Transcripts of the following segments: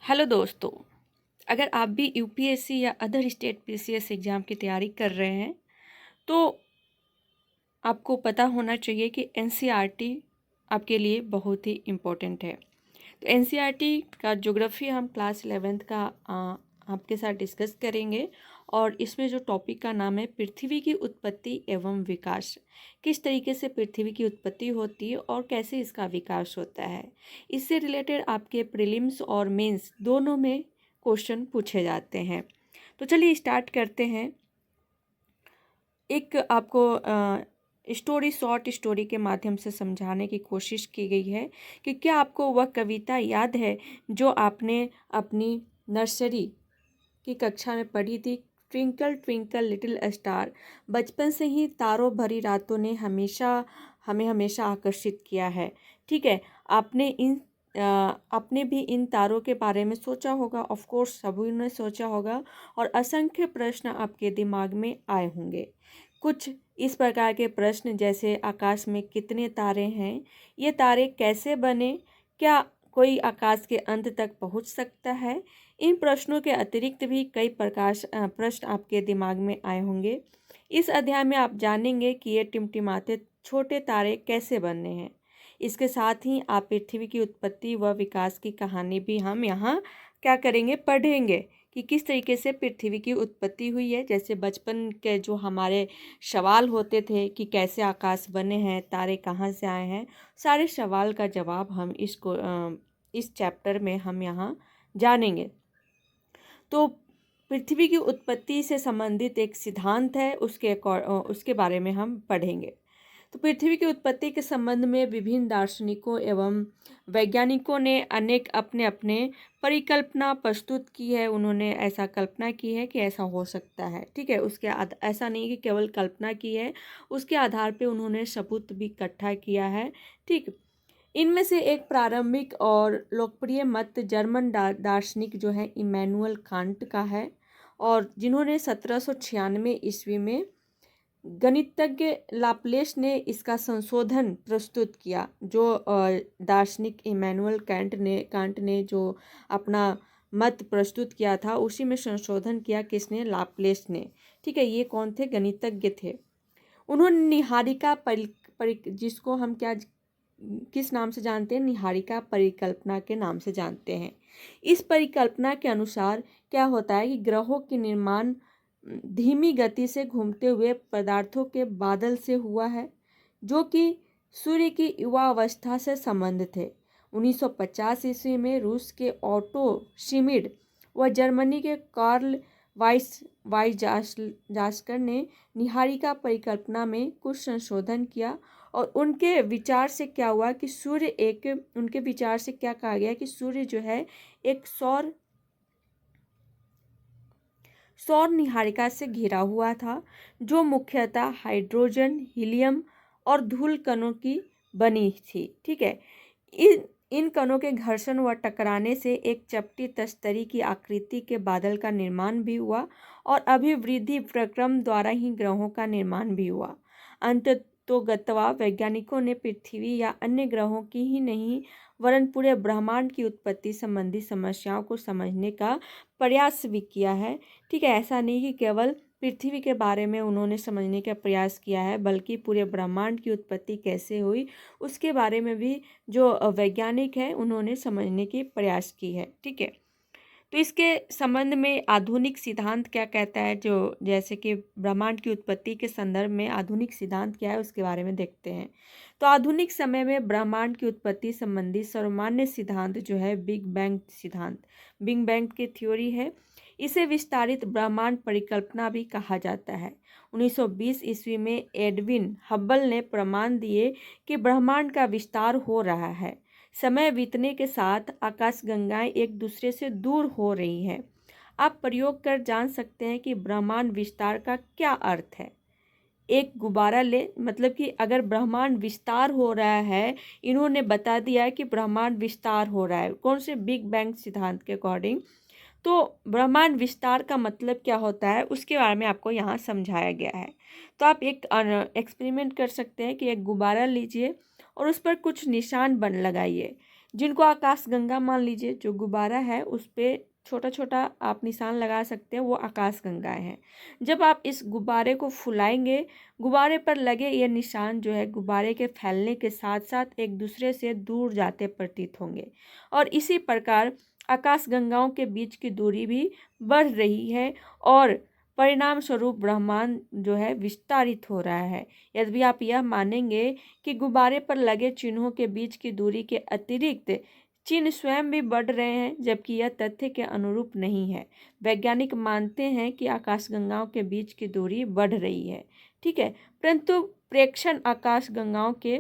Hello दोस्तों। अगर आप भी यूपीएससी या अदर स्टेट पीसीएस एग्ज़ाम की तैयारी कर रहे हैं तो आपको पता होना चाहिए कि एनसीईआरटी आपके लिए बहुत ही इम्पोर्टेंट है। तो एनसीईआरटी का ज्योग्राफी हम क्लास 11th का आपके साथ डिस्कस करेंगे और इसमें जो टॉपिक का नाम है पृथ्वी की उत्पत्ति एवं विकास। किस तरीके से पृथ्वी की उत्पत्ति होती है और कैसे इसका विकास होता है, इससे रिलेटेड आपके प्रीलिम्स और मेंस दोनों में क्वेश्चन पूछे जाते हैं। तो चलिए स्टार्ट करते हैं। एक आपको शॉर्ट स्टोरी के माध्यम से समझाने की कोशिश की गई है कि क्या आपको वह कविता याद है जो आपने अपनी नर्सरी की कक्षा में पढ़ी थी। Twinkle twinkle little star. बचपन से ही तारों भरी रातों ने हमें हमेशा आकर्षित किया है। ठीक है, आपने भी इन तारों के बारे में सोचा होगा। ऑफ कोर्स सभी ने सोचा होगा और असंख्य प्रश्न आपके दिमाग में आए होंगे। कुछ इस प्रकार के प्रश्न जैसे आकाश में कितने तारे हैं, ये तारे कैसे बने, क्या कोई आकाश के अंत तक पहुंच सकता है। इन प्रश्नों के अतिरिक्त भी कई प्रश्न आपके दिमाग में आए होंगे। इस अध्याय में आप जानेंगे कि ये टिमटिमाते छोटे तारे कैसे बने हैं। इसके साथ ही आप पृथ्वी की उत्पत्ति व विकास की कहानी भी हम यहाँ क्या करेंगे, पढ़ेंगे कि किस तरीके से पृथ्वी की उत्पत्ति हुई है। जैसे बचपन के जो हमारे सवाल होते थे कि कैसे आकाश बने हैं, तारे कहाँ से आए हैं, सारे सवाल का जवाब हम इस चैप्टर में हम यहाँ जानेंगे। तो पृथ्वी की उत्पत्ति से संबंधित एक सिद्धांत है, उसके बारे में हम पढ़ेंगे। तो पृथ्वी की उत्पत्ति के संबंध में विभिन्न दार्शनिकों एवं वैज्ञानिकों ने अनेक अपने अपने परिकल्पना प्रस्तुत की है। उन्होंने ऐसा कल्पना की है कि ऐसा हो सकता है। ठीक है, ऐसा नहीं कि केवल कल्पना की है, उसके आधार पे उन्होंने सबूत भी इकट्ठा किया है। ठीक, इनमें से एक प्रारंभिक और लोकप्रिय मत जर्मन दार्शनिक जो है इमैनुअल कांट का है, और जिन्होंने 1796 ईस्वी में गणितज्ञ लाप्लेस ने इसका संशोधन प्रस्तुत किया। जो दार्शनिक इमैनुअल कांट ने जो अपना मत प्रस्तुत किया था उसी में संशोधन किया किसने, लाप्लेस ने। ठीक है, ये कौन थे, गणितज्ञ थे। उन्होंने निहारिका जिसको हम क्या किस नाम से जानते हैं, निहारिका परिकल्पना के नाम से जानते हैं। इस परिकल्पना के अनुसार क्या होता है कि ग्रहों के निर्माण धीमी गति से घूमते हुए पदार्थों के बादल से हुआ है, जो कि सूर्य की युवा अवस्था से संबंधित थे। 1950 ईस्वी में रूस के ऑटो शिमिड व जर्मनी के कार्ल वाइजास्कर ने निहारिका परिकल्पना में कुछ संशोधन किया, और उनके विचार से क्या हुआ कि उनके विचार से क्या कहा गया कि सूर्य जो है एक सौर निहारिका से घिरा हुआ था, जो मुख्यतः हाइड्रोजन, हीलियम और धूल कणों की बनी थी। ठीक है, इन कणों के घर्षण व टकराने से एक चपटी तस्तरी की आकृति के बादल का निर्माण भी हुआ, और अभिवृद्धि प्रक्रम द्वारा ही ग्रहों का निर्माण भी हुआ। अंततोगत्वा वैज्ञानिकों ने पृथ्वी या अन्य ग्रहों की ही नहीं वरन पूरे ब्रह्मांड की उत्पत्ति संबंधी समस्याओं को समझने का प्रयास भी किया है। ठीक है, ऐसा नहीं कि केवल पृथ्वी के बारे में उन्होंने समझने का प्रयास किया है, बल्कि पूरे ब्रह्मांड की उत्पत्ति कैसे हुई उसके बारे में भी जो वैज्ञानिक हैं उन्होंने समझने की प्रयास की है। ठीक है, तो इसके संबंध में आधुनिक सिद्धांत क्या कहता है, जो जैसे कि ब्रह्मांड की उत्पत्ति के संदर्भ में आधुनिक सिद्धांत क्या है उसके बारे में देखते हैं। तो आधुनिक समय में ब्रह्मांड की उत्पत्ति संबंधी सर्वमान्य सिद्धांत जो है बिग बैंग की थ्योरी है। इसे विस्तारित ब्रह्मांड परिकल्पना भी कहा जाता है। 1920 ईस्वी में एडविन हब्बल ने प्रमाण दिए कि ब्रह्मांड का विस्तार हो रहा है। समय बीतने के साथ आकाशगंगाएं एक दूसरे से दूर हो रही हैं। आप प्रयोग कर जान सकते हैं कि ब्रह्मांड विस्तार का क्या अर्थ है। एक गुब्बारा ले, मतलब कि अगर ब्रह्मांड विस्तार हो रहा है, इन्होंने बता दिया है कि ब्रह्मांड विस्तार हो रहा है, कौन से, बिग बैंग सिद्धांत के अकॉर्डिंग। तो ब्रह्मांड विस्तार का मतलब क्या होता है उसके बारे में आपको यहाँ समझाया गया है। तो आप एक एक्सपेरिमेंट कर सकते हैं कि एक गुब्बारा लीजिए और उस पर कुछ निशान लगाइए। जिनको आकाशगंगा मान लीजिए, जो गुब्बारा है उस पे छोटा छोटा आप निशान लगा सकते हैं, वो आकाशगंगाएं हैं। जब आप इस गुब्बारे को फुलाएंगे, गुब्बारे पर लगे ये निशान जो है गुब्बारे के फैलने के साथ साथ एक दूसरे से दूर जाते प्रतीत होंगे, और इसी प्रकार आकाशगंगाओं के बीच की दूरी भी बढ़ रही है और परिणाम स्वरूप ब्रह्मांड जो है विस्तारित हो रहा है। यदि आप यह मानेंगे कि गुब्बारे पर लगे चिन्हों के बीच की दूरी के अतिरिक्त चिन्ह स्वयं भी बढ़ रहे हैं, जबकि यह तथ्य के अनुरूप नहीं है। वैज्ञानिक मानते हैं कि आकाशगंगाओं के बीच की दूरी बढ़ रही है, ठीक है, परंतु प्रेक्षण आकाशगंगाओं के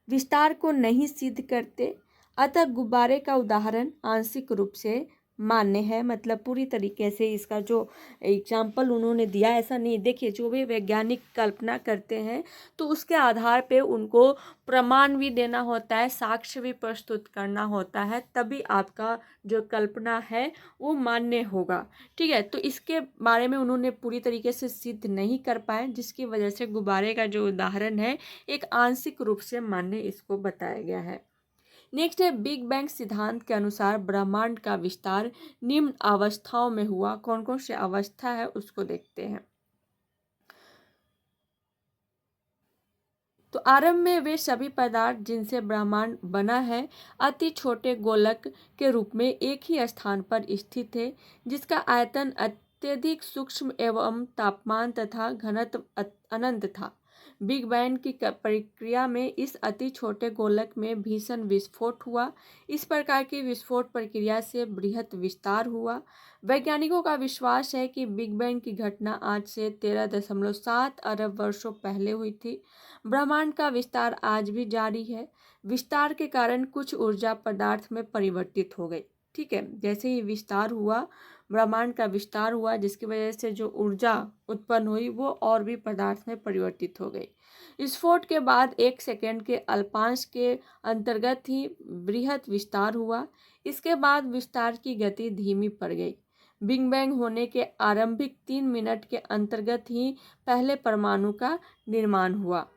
विस्तार को नहीं सिद्ध करते। अतः गुब्बारे का उदाहरण आंशिक रूप से मान्य है, मतलब पूरी तरीके से इसका जो एग्जाम्पल उन्होंने दिया ऐसा नहीं। देखिए, जो भी वैज्ञानिक कल्पना करते हैं तो उसके आधार पे उनको प्रमाण भी देना होता है, साक्ष्य भी प्रस्तुत करना होता है, तभी आपका जो कल्पना है वो मान्य होगा, ठीक है। तो इसके बारे में उन्होंने पूरी तरीके से सिद्ध नहीं कर पाए, जिसकी वजह से गुब्बारे का जो उदाहरण है एक आंशिक रूप से मान्य इसको बताया गया है। नेक्स्ट है, बिग बैंग सिद्धांत के अनुसार ब्रह्मांड का विस्तार निम्न अवस्थाओं में हुआ। कौन कौन सी अवस्था है उसको देखते हैं। तो आरंभ में वे सभी पदार्थ जिनसे ब्रह्मांड बना है अति छोटे गोलक के रूप में एक ही स्थान पर स्थित थे, जिसका आयतन अत्यधिक सूक्ष्म एवं तापमान तथा घनत्व अनंत था। बिग बैंग की प्रक्रिया में इस अति छोटे गोलक में भीषण विस्फोट हुआ। इस प्रकार की विस्फोट प्रक्रिया से बृहत विस्तार हुआ। वैज्ञानिकों का विश्वास है कि बिग बैंग की घटना आज से 13.7 अरब वर्षों पहले हुई थी। ब्रह्मांड का विस्तार आज भी जारी है। विस्तार के कारण कुछ ऊर्जा पदार्थ में परिवर्तित हो गई, ठीक है। जैसे ही विस्तार हुआ, ब्रह्मांड का विस्तार हुआ, जिसकी वजह से जो ऊर्जा उत्पन्न हुई वो और भी पदार्थ में परिवर्तित हो गई। विस्फोट के बाद 1 सेकेंड के अल्पांश के अंतर्गत ही बृहत विस्तार हुआ। इसके बाद विस्तार की गति धीमी पड़ गई। बिग बैंग होने के आरंभिक 3 मिनट के अंतर्गत ही पहले परमाणु का निर्माण हुआ।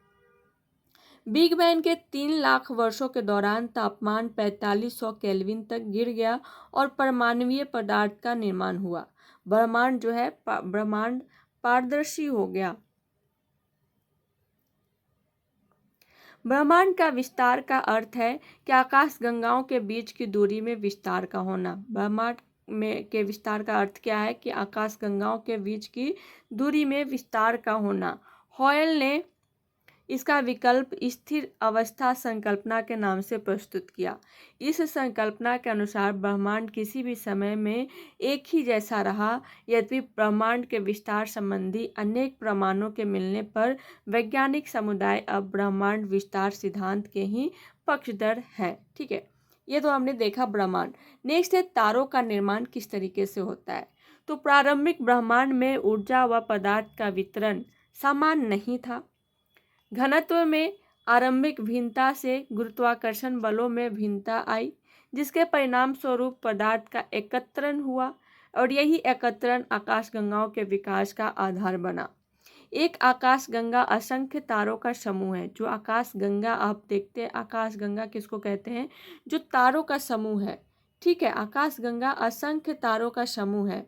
बिग बैंग के 3 लाख वर्षों के दौरान तापमान 4500 केल्विन तक गिर गया और परमाणुीय पदार्थ का निर्माण हुआ। ब्रह्मांड जो है ब्रह्मांड पारदर्शी हो गया। ब्रह्मांड का विस्तार का अर्थ है कि आकाशगंगाओं के बीच की दूरी में विस्तार का होना। ब्रह्मांड में के विस्तार का अर्थ क्या है कि आकाशगंगाओं के बीच की दूरी में विस्तार का होना। हॉयल ने इसका विकल्प स्थिर अवस्था संकल्पना के नाम से प्रस्तुत किया। इस संकल्पना के अनुसार ब्रह्मांड किसी भी समय में एक ही जैसा रहा। यद्यपि ब्रह्मांड के विस्तार संबंधी अनेक प्रमाणों के मिलने पर वैज्ञानिक समुदाय अब ब्रह्मांड विस्तार सिद्धांत के ही पक्षधर है, ठीक है। ये तो हमने देखा ब्रह्मांड। नेक्स्ट है, तारों का निर्माण किस तरीके से होता है। तो प्रारंभिक ब्रह्मांड में ऊर्जा व पदार्थ का वितरण समान नहीं था। घनत्व में आरंभिक भिन्नता से गुरुत्वाकर्षण बलों में भिन्नता आई, जिसके परिणाम स्वरूप पदार्थ का एकत्रण हुआ और यही एकत्रण आकाशगंगाओं के विकास का आधार बना। एक आकाशगंगा असंख्य तारों का समूह है। जो आकाशगंगा आप देखते हैं, आकाशगंगा किसको कहते हैं? जो तारों का समूह है, ठीक है। आकाशगंगा असंख्य तारों का समूह है।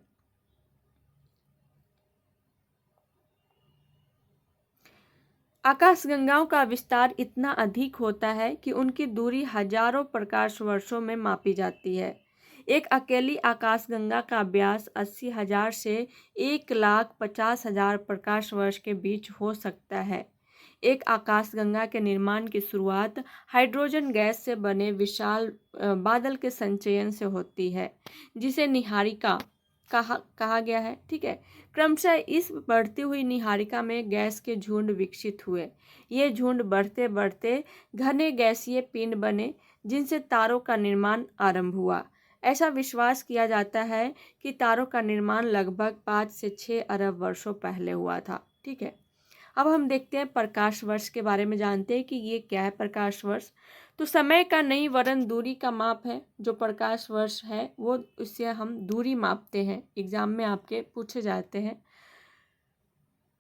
आकाशगंगाओं का विस्तार इतना अधिक होता है कि उनकी दूरी हजारों प्रकाश वर्षों में मापी जाती है। एक अकेली आकाशगंगा का व्यास 80,000 से 1,50,000 प्रकाश वर्ष के बीच हो सकता है। एक आकाशगंगा के निर्माण की शुरुआत हाइड्रोजन गैस से बने विशाल बादल के संचयन से होती है, जिसे निहारिका कहा गया है, ठीक है। क्रमशः इस बढ़ती हुई निहारिका में गैस के झुंड विकसित हुए। ये झुंड बढ़ते बढ़ते घने गैसीय पिंड बने, जिनसे तारों का निर्माण आरंभ हुआ। ऐसा विश्वास किया जाता है कि तारों का निर्माण लगभग 5 से 6 अरब वर्षों पहले हुआ था, ठीक है। अब हम देखते हैं प्रकाश वर्ष के बारे में, जानते हैं कि ये क्या है प्रकाश वर्ष। तो समय का नहीं वरन दूरी का माप है। जो प्रकाश वर्ष है वो उससे हम दूरी मापते हैं, एग्जाम में आपके पूछे जाते हैं।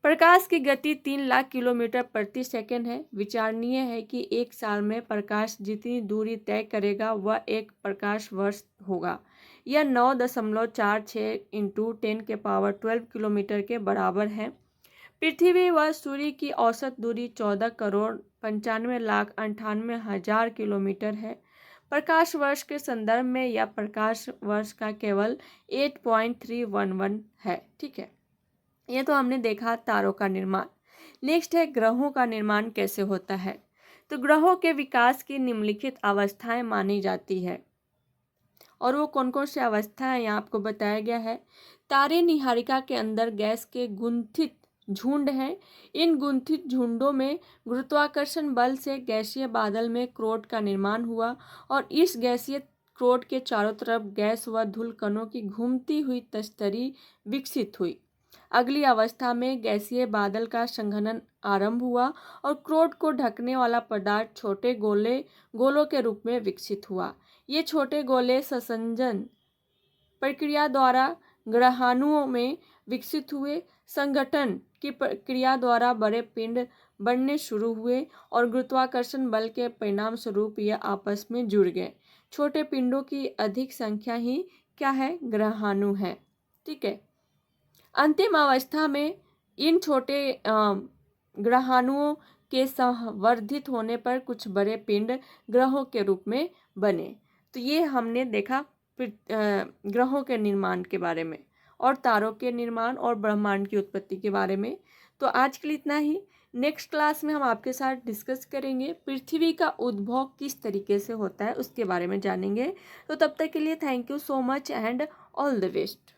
प्रकाश की गति 3 लाख किलोमीटर प्रति सेकंड है। विचारणीय है कि एक साल में प्रकाश जितनी दूरी तय करेगा वह 1 प्रकाश वर्ष होगा। यह 9.46 इंटू 10⁻12 किलोमीटर के बराबर है। पृथ्वी व सूर्य की औसत दूरी 14,95,98,000 किलोमीटर है। प्रकाश वर्ष के संदर्भ में यह प्रकाश वर्ष का केवल 8.311 है। ठीक है, ये तो हमने देखा तारों का निर्माण। नेक्स्ट है ग्रहों का निर्माण कैसे होता है। तो ग्रहों के विकास की निम्नलिखित अवस्थाएं मानी जाती है, और वो कौन कौन सी अवस्थाएं यहाँ आपको बताया गया है। तारे निहारिका के अंदर गैस के गुंथित झुंड हैं। इन गुंथित झुंडों में गुरुत्वाकर्षण बल से गैसीय बादल में क्रोट का निर्माण हुआ, और इस गैसीय क्रोट के चारों तरफ गैस व धूल कणों की घूमती हुई तस्तरी विकसित हुई। अगली अवस्था में गैसीय बादल का संघनन आरंभ हुआ और क्रोट को ढकने वाला पदार्थ छोटे गोलों के रूप में विकसित हुआ। ये छोटे गोले संसंजन प्रक्रिया द्वारा ग्रहाणुओं में विकसित हुए। संगठन की प्रक्रिया द्वारा बड़े पिंड बनने शुरू हुए और गुरुत्वाकर्षण बल के परिणाम स्वरूप ये आपस में जुड़ गए। छोटे पिंडों की अधिक संख्या ही क्या है, ग्रहाणु है। ठीक है, अंतिम अवस्था में इन छोटे ग्रहाणुओं के संवर्धित होने पर कुछ बड़े पिंड ग्रहों के रूप में बने। तो ये हमने देखा ग्रहों के निर्माण के बारे में, और तारों के निर्माण और ब्रह्मांड की उत्पत्ति के बारे में। तो आज के लिए इतना ही। नेक्स्ट क्लास में हम आपके साथ डिस्कस करेंगे पृथ्वी का उद्भव किस तरीके से होता है, उसके बारे में जानेंगे। तो तब तक के लिए thank you so much and all the best.